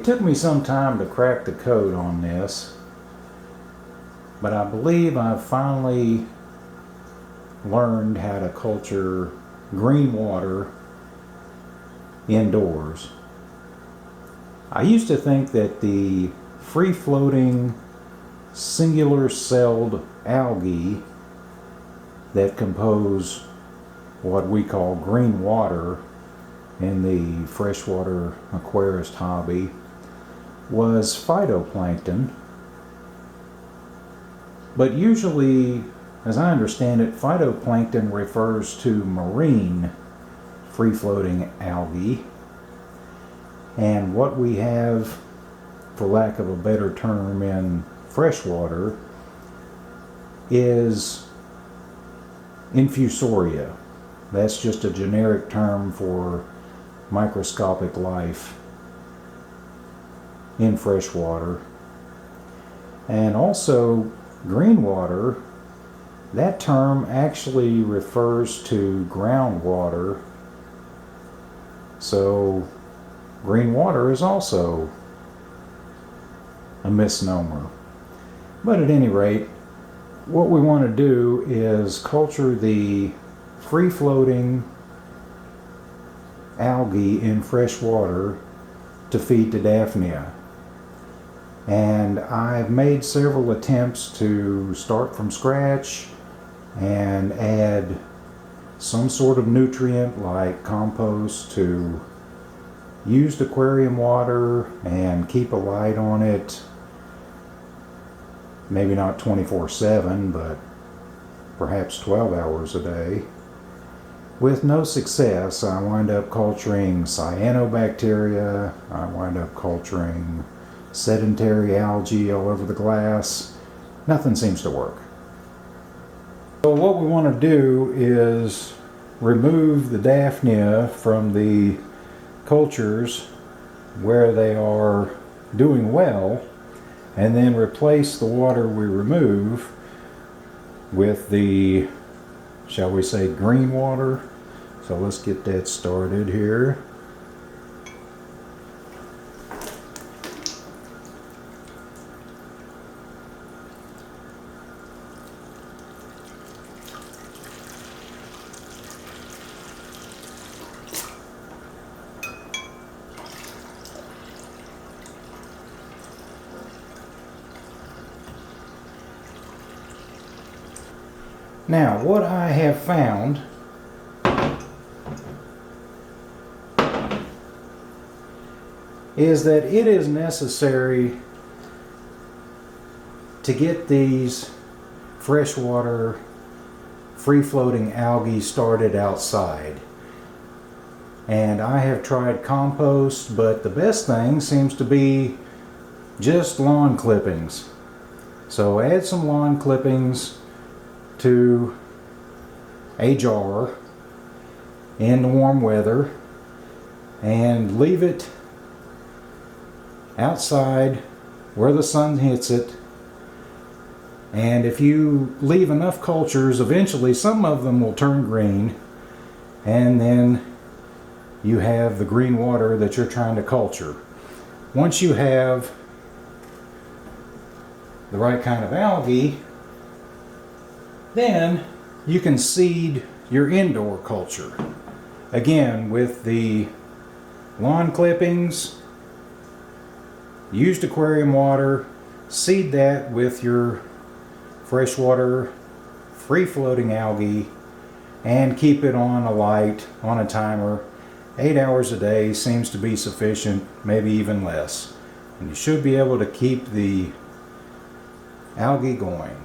It took me some time to crack the code on this, but I believe I've finally learned how to culture green water indoors. I used to think that the free-floating singular-celled algae that compose what we call green water in the freshwater aquarist hobby was phytoplankton. But usually, as I understand it, phytoplankton refers to marine free-floating algae. And what we have, for lack of a better term, in freshwater is infusoria. That's just a generic term for microscopic life in freshwater. And also green water, that term actually refers to groundwater. So green water is also a misnomer. But at any rate, what we want to do is culture the free-floating algae in fresh water to feed to Daphnia. And I've made several attempts to start from scratch and add some sort of nutrient like compost to used aquarium water and keep a light on it. Maybe not 24/7, but perhaps 12 hours a day. With no success, I wind up culturing cyanobacteria, I wind up culturing sedentary algae all over the glass. Nothing seems to work. So what we want to do is remove the Daphnia from the cultures where they are doing well, and then replace the water we remove with the, shall we say, green water. So let's get that started here. Now, what I have found is that it is necessary to get these freshwater free-floating algae started outside. And I have tried compost, but the best thing seems to be just lawn clippings. So add some lawn clippings to a jar in the warm weather and leave it outside where the sun hits it. And if you leave enough cultures, eventually some of them will turn green, and then you have the green water that you're trying to culture. Once you have the right kind of algae, then you can seed your indoor culture. Again, with the lawn clippings, used aquarium water, seed that with your freshwater free-floating algae and keep it on a light, on a timer. 8 hours a day seems to be sufficient, maybe even less. And you should be able to keep the algae going.